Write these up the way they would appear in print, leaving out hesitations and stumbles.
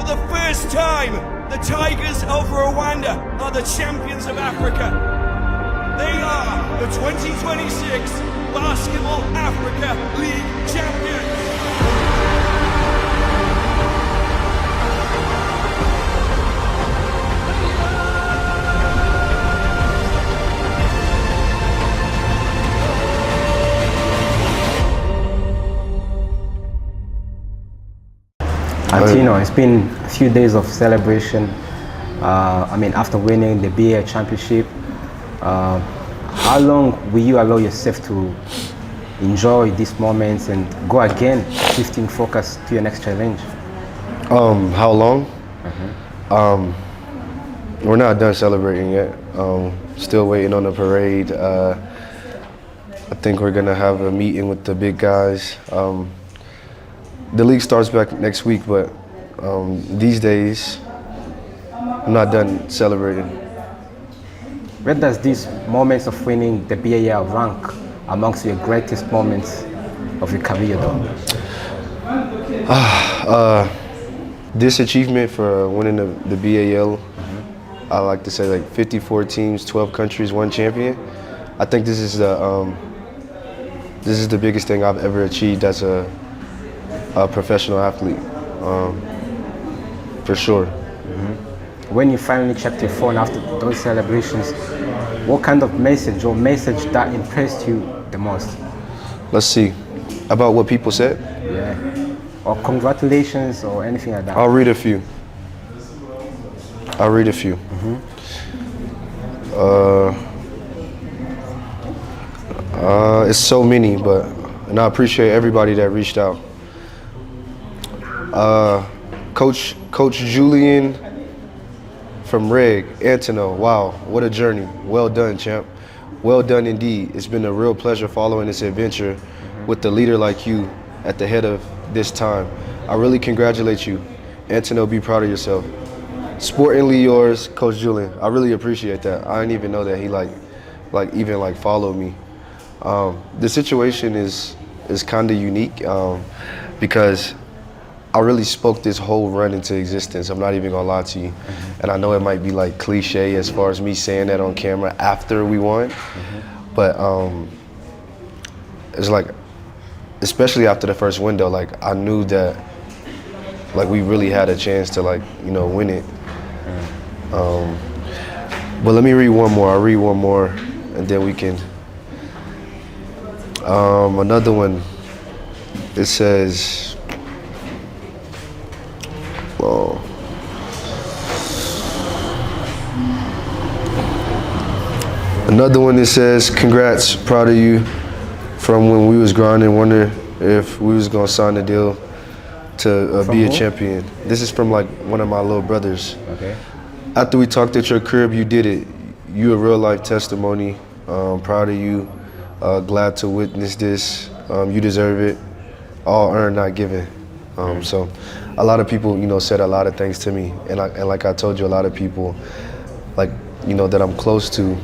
the first time, the Tigers of Rwanda are the champions of Africa. They are the 2026 Basketball Africa League champions. Antino, it's been a few days of celebration. After winning the BA championship, how long will you allow yourself to enjoy these moments and go again, shifting focus to your next challenge? How long? We're not done celebrating yet. Still waiting on the parade. I think we're gonna have a meeting with the big guys. The league starts back next week, but these days, I'm not done celebrating. Where does these moments of winning the BAL rank amongst your greatest moments of your career though? This achievement for winning the BAL, I like to say like 54 teams, 12 countries, one champion. I think this is the biggest thing I've ever achieved as a professional athlete, for sure. When you finally checked your phone after those celebrations, what kind of message that impressed you the most? Let's see. About what people said? Yeah. Or congratulations or anything like that? I'll read a few. It's so many, and I appreciate everybody that reached out. Coach Julian from Reg, Antino, wow, what a journey. Well done, champ. Well done indeed. It's been a real pleasure following this adventure with a leader like you at the head of this time. I really congratulate you. Antino, be proud of yourself. Sportingly yours, Coach Julian. I really appreciate that. I didn't even know that he even followed me. The situation is kind of unique because I really spoke this whole run into existence. I'm not even gonna lie to you. And I know it might be like cliche as far as me saying that on camera after we won, but it's like, especially after the first window, like I knew that like we really had a chance to win it. But let me read one more. I'll read one more and then we can, another one, it says, another one that says, congrats, proud of you from when we was grinding, wonder if we was gonna sign a deal to be a champion. This is from like one of my little brothers. Okay. After we talked at your crib, you did it. You a real life testimony. Proud of you. Glad to witness this. You deserve it. All earned, not given. So a lot of people, said a lot of things to me. And like I told you, a lot of people, that I'm close to,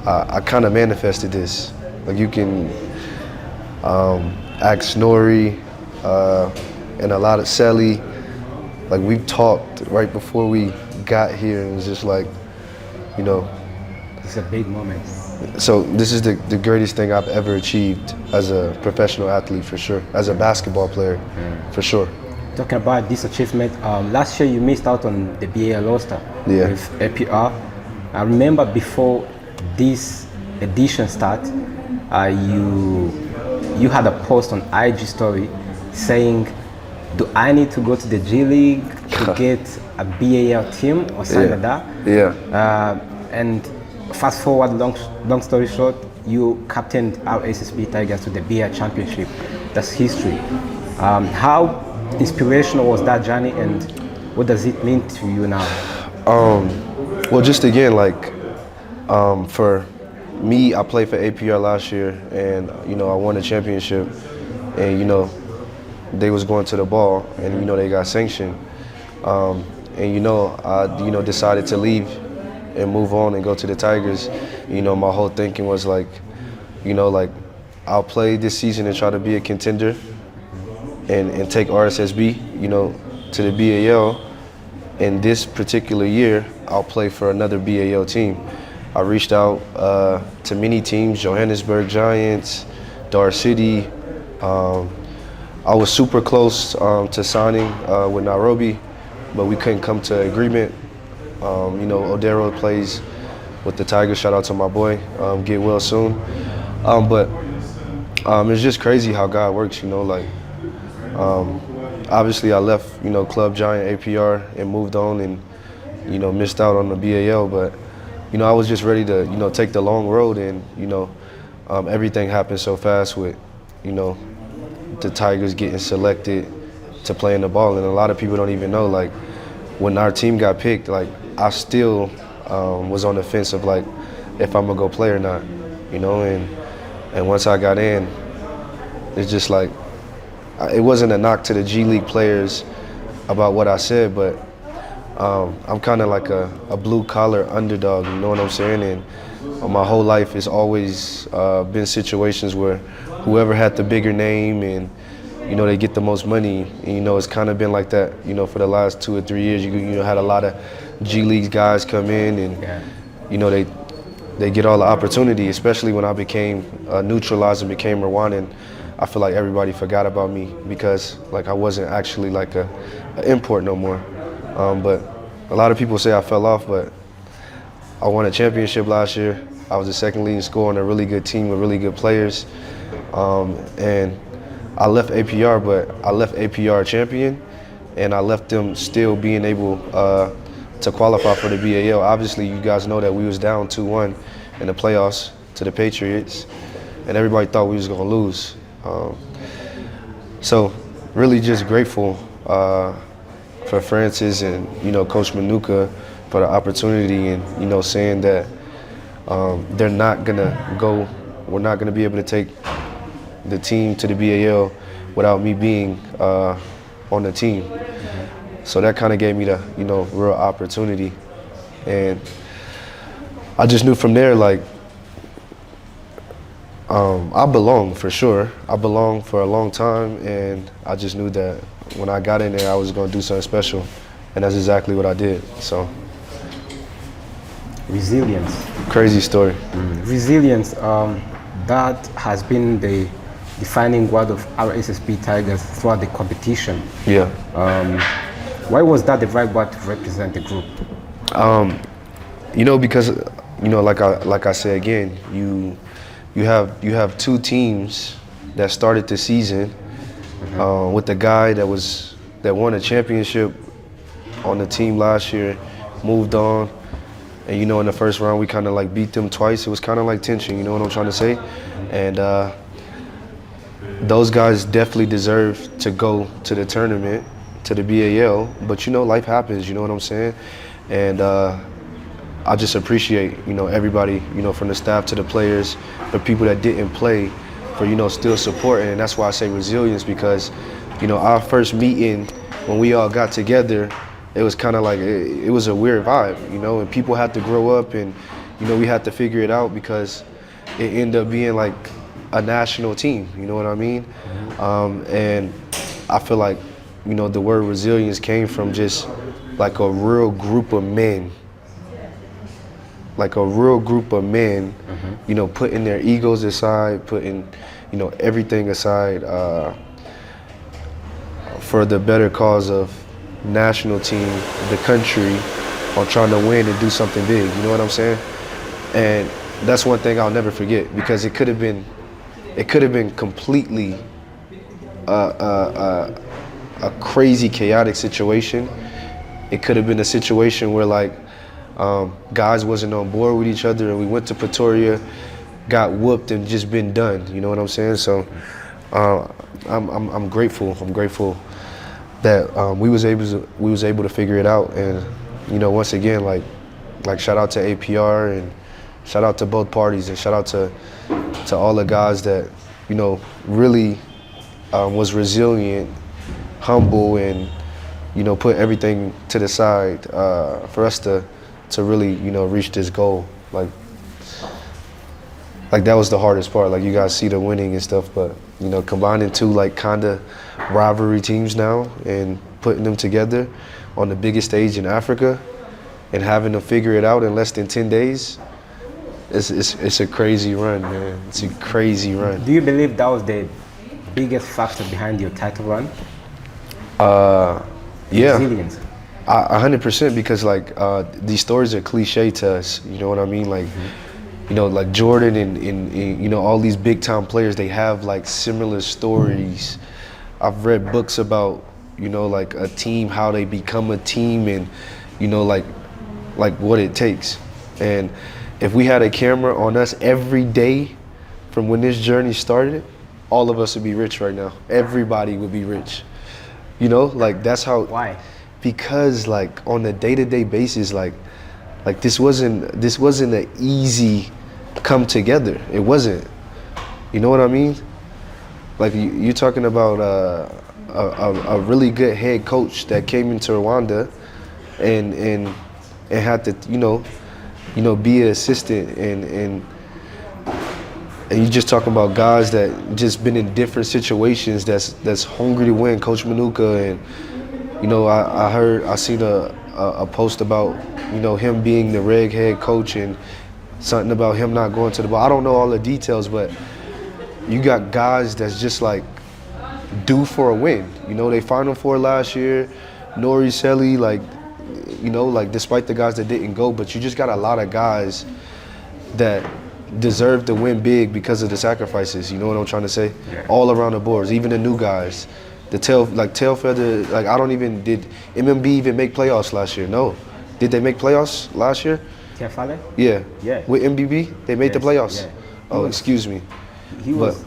I kind of manifested this. Like you can ask Nori and a lot of Sally. Like we've talked right before we got here, and it's just like, It's a big moment. So this is the greatest thing I've ever achieved as a professional athlete, for sure. As a basketball player, for sure. Talking about this achievement, last year you missed out on the BAL All-Star with APR. I remember before this edition started, you had a post on IG story saying, do I need to go to the G League to get a BAL team or something like that? Yeah. And fast forward, long story short, you captained our Rssb Tigers to the BAL championship. That's history. How inspirational was that journey, and what does it mean to you now? Well, just again, for me, I played for APR last year, and I won a championship, and they was going to the ball, and they got sanctioned, and I decided to leave and move on and go to the Tigers. My whole thinking was I'll play this season and try to be a contender, and take Rssb, to the BAL, in this particular year, I'll play for another BAL team. I reached out to many teams, Johannesburg Giants, Dar City. I was super close to signing with Nairobi, but we couldn't come to agreement. Odero plays with the Tigers. Shout out to my boy. Get well soon. But it's just crazy how God works, obviously I left, Club Giant APR and moved on and, missed out on the BAL. But, I was just ready to, take the long road and, everything happened so fast with, the Tigers getting selected to play in the ball. And a lot of people don't even know, like, when our team got picked, like, I still was on the fence of, like, if I'm going to go play or not, and once I got in, it's just like, it wasn't a knock to the G League players about what I said, but I'm kind of like a blue-collar underdog, you know what I'm saying? And my whole life it's always been situations where whoever had the bigger name and, they get the most money. And, it's kind of been like that, for the last 2 or 3 years. You had a lot of G League guys come in and, they get all the opportunity, especially when I became neutralized and became Rwandan. I feel like everybody forgot about me because like I wasn't actually like a import no more. But a lot of people say I fell off, but I won a championship last year. I was the second leading scorer on a really good team with really good players. And I left APR, but I left APR champion, and I left them still being able to qualify for the BAL. Obviously, you guys know that we was down 2-1 in the playoffs to the Patriots, and everybody thought we was gonna lose. So really just grateful for Francis and, Coach Manuka for the opportunity and, saying that we're not gonna be able to take the team to the BAL without me being on the team. So that kind of gave me the, real opportunity. And I just knew from there, like, I belong for sure. I belonged for a long time, and I just knew that when I got in there, I was going to do something special, and that's exactly what I did. So, resilience. Crazy story. Resilience. That has been the defining word of our Rssb Tigers throughout the competition. Yeah. Why was that the right word to represent the group? Because like I said again, you have two teams that started the season with the guy that won a championship on the team last year, moved on, and in the first round we kind of like beat them twice. It was kind of like tension, you know what I'm trying to say? And those guys definitely deserve to go to the tournament, to the BAL, but life happens, you know what I'm saying? And I just appreciate, everybody, from the staff to the players, the people that didn't play, for, still supporting. And that's why I say resilience, because, our first meeting, when we all got together, it was kind of like, it was a weird vibe, and people had to grow up and, we had to figure it out because it ended up being like a national team, you know what I mean? And I feel like, the word resilience came from just like a real group of men. Like a real group of men, putting their egos aside, putting, everything aside for the better cause of national team, the country, on trying to win and do something big, you know what I'm saying? And that's one thing I'll never forget, because it could have been completely a crazy, chaotic situation. It could have been a situation where like guys wasn't on board with each other, and we went to Pretoria, got whooped, and just been done. You know what I'm saying? So I'm grateful. I'm grateful that we was able to figure it out. And once again, like shout out to APR and shout out to both parties, and shout out to all the guys that really was resilient, humble, and put everything to the side for us to really reach this goal. Like that was the hardest part. Like, you guys see the winning and stuff, but combining two like kind of rivalry teams now and putting them together on the biggest stage in Africa and having to figure it out in less than 10 days, it's a crazy run, man. It's a crazy run. Do you believe that was the biggest factor behind your title run? Yeah. Resilience. 100%, because like these stories are cliche to us, you know what I mean? Like, you know, like Jordan and you know, all these big time players, they have like similar stories. I've read books about, you know, like a team, how they become a team, and you know, like what it takes. And if we had a camera on us every day from when this journey started, all of us would be rich right now. Everybody would be rich. You know, like that's how. Why? Because like on a day-to-day basis, like this wasn't an easy come together. It wasn't. You know what I mean? Like you're talking about a really good head coach that came into Rwanda and had to you know be an assistant, and you just talking about guys that just been in different situations that's hungry to win. Coach Manuka, and you know, I seen a post about, you know, him being the reg head coach and something about him not going to the ball. I don't know all the details, but you got guys that's just like due for a win. You know, they Final Four last year. Nori Selly, like, you know, like despite the guys that didn't go, but you just got a lot of guys that deserve to win big because of the sacrifices. You know what I'm trying to say? Yeah. All around the boards, even the new guys. The tail feather, like did MMB even make playoffs last year? No. Did they make playoffs last year? Tiafale? Yeah. Yeah. With MBB, they made the playoffs. Yeah. Oh, excuse me. He was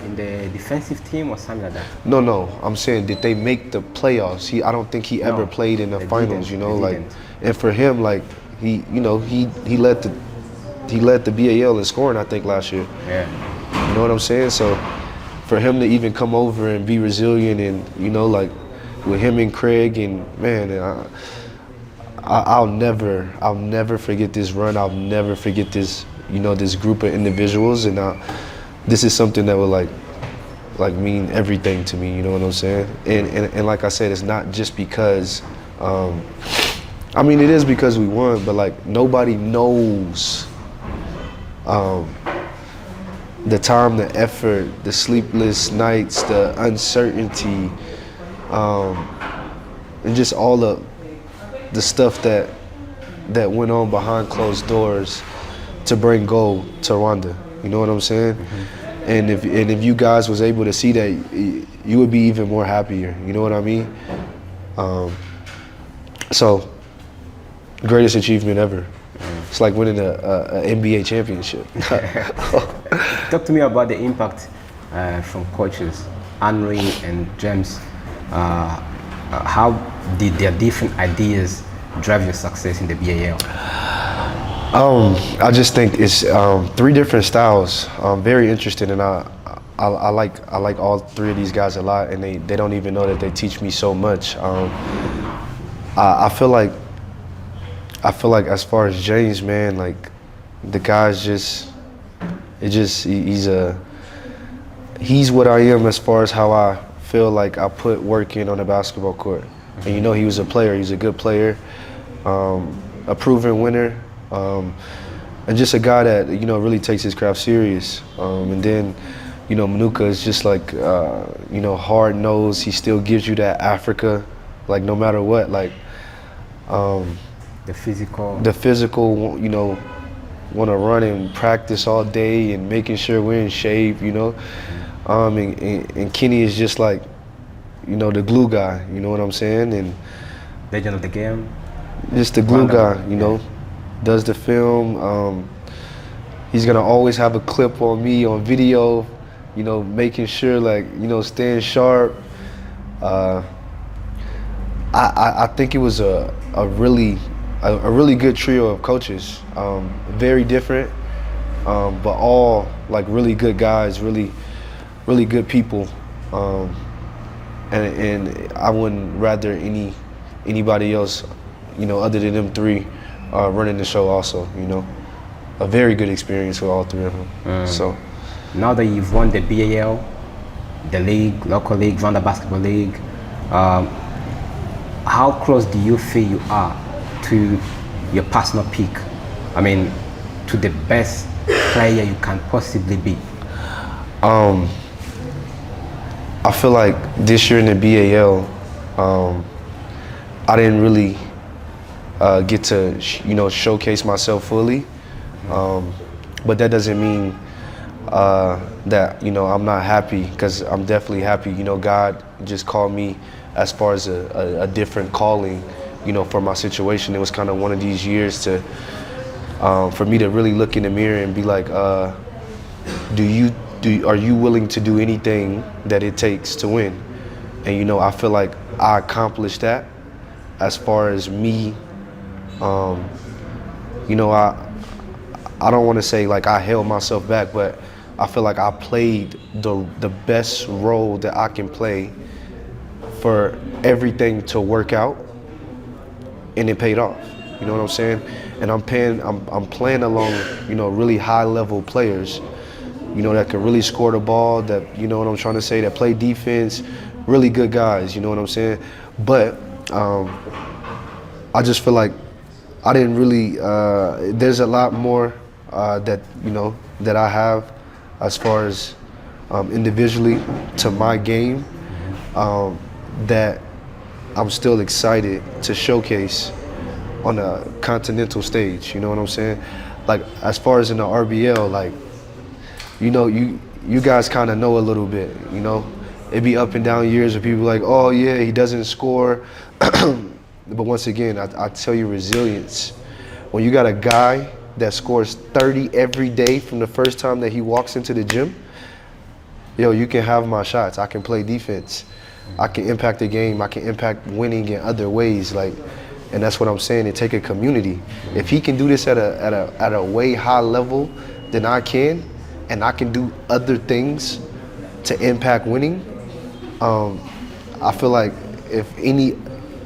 in the defensive team or something like that. No. I'm saying, did they make the playoffs? I don't think he ever played in the finals. You know, like, and for him, like he led the BAL in scoring, I think, last year. Yeah. You know what I'm saying? So for him to even come over and be resilient, and you know, like with him and Craig, and man, I'll never forget this run. I'll never forget this, you know, this group of individuals, and this is something that will like mean everything to me. You know what I'm saying? And like I said, it's not just because. I mean, it is because we won, but like nobody knows. The time, the effort, the sleepless nights, the uncertainty, and just all the stuff that went on behind closed doors to bring gold to Rwanda. You know what I'm saying? Mm-hmm. And if you guys was able to see that, you would be even more happier. You know what I mean? So, greatest achievement ever. It's like winning a NBA championship. Talk to me about the impact from coaches, Henry and James. How did their different ideas drive your success in the BAL? I just think it's three different styles. Very interesting, and I like all three of these guys a lot, and they don't even know that they teach me so much. I feel like as far as James, man, like the guy's he's what I am as far as how I feel like I put work in on the basketball court. And you know, he was a player, he's a good player, a proven winner, and just a guy that, you know, really takes his craft serious. And then, you know, Manuka is just like, you know, hard nosed. He still gives you that Africa, like no matter what, like. The physical, you know, want to run and practice all day and making sure we're in shape, you know. And Kenny is just like, you know, the glue guy, you know what I'm saying? And legend of the game. Just the glue guy, you know, does the film. He's gonna always have a clip on me on video, you know, making sure, like, you know, staying sharp. I think it was a really good trio of coaches, very different, but all like really good guys, really good people, and I wouldn't rather anybody else, you know, other than them three, running the show also, you know. A very good experience with all three of them. So now that you've won the BAL, the league, local league, Rwanda Basketball League, how close do you feel you are to your personal peak? I mean, to the best player you can possibly be? I feel like this year in the BAL, I didn't really get to showcase myself fully, but that doesn't mean that I'm not happy, because I'm definitely happy. God just called me as far as a different calling, for my situation. It was kind of one of these years to for me to really look in the mirror and be like, are you willing to do anything that it takes to win? And I feel like I accomplished that. As far as me, I don't want to say like I held myself back, but I feel like I played the best role that I can play for everything to work out, and it paid off. You know what I'm saying? And I'm playing along, really high level players, that can really score the ball, that, what I'm trying to say, that play defense, really good guys, you know what I'm saying? But I just feel like I didn't really, there's a lot more that I have as far as individually to my game, that I'm still excited to showcase on a continental stage, you know what I'm saying? Like, as far as in the RBL, like, you guys kind of know a little bit, It'd be up and down years where people like, oh yeah, he doesn't score. But once again, I tell you, resilience. When you got a guy that scores 30 every day from the first time that he walks into the gym, you can have my shots. I can play defense. I can impact the game. I can impact winning in other ways. And that's what I'm saying. It take a community. If he can do this at a way high level than I can, and I can do other things to impact winning, I feel like if any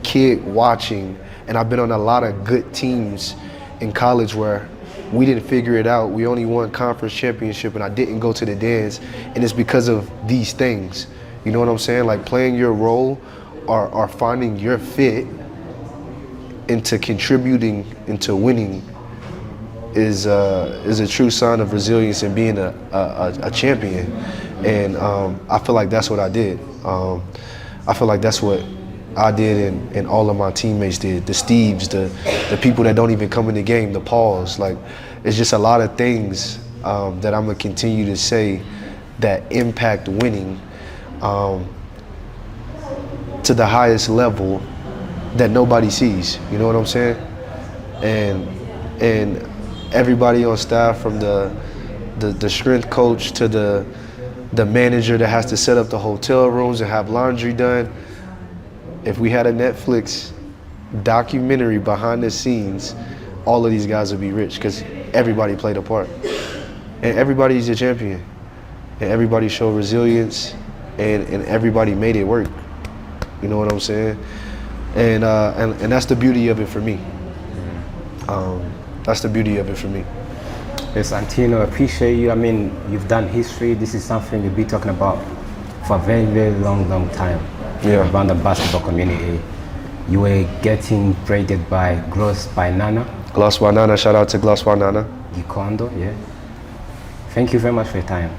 kid watching, and I've been on a lot of good teams in college where we didn't figure it out. We only won conference championship, and I didn't go to the dance, and it's because of these things. You know what I'm saying? Like, playing your role or finding your fit into contributing into winning is a true sign of resilience and being a champion. And I feel like that's what I did. I feel like that's what I did and all of my teammates did. The Steves, the people that don't even come in the game, the Pauls. Like, it's just a lot of things that I'm gonna continue to say that impact winning to the highest level that nobody sees. You know what I'm saying? And everybody on staff, from the strength coach to the manager that has to set up the hotel rooms and have laundry done. If we had a Netflix documentary behind the scenes, all of these guys would be rich, because everybody played a part. And everybody's a champion. And everybody showed resilience, and everybody made it work. You know what I'm saying? And that's the beauty of it for me. That's the beauty of it for me. Yes, Antino, I appreciate you. I mean, you've done history. This is something you'll be talking about for a very, very long time. Yeah. Around the basketball community. You were getting braided by Gloss by Nana. Gloss by Nana, shout out to Gloss by Nana. Gikondo, yeah. Thank you very much for your time.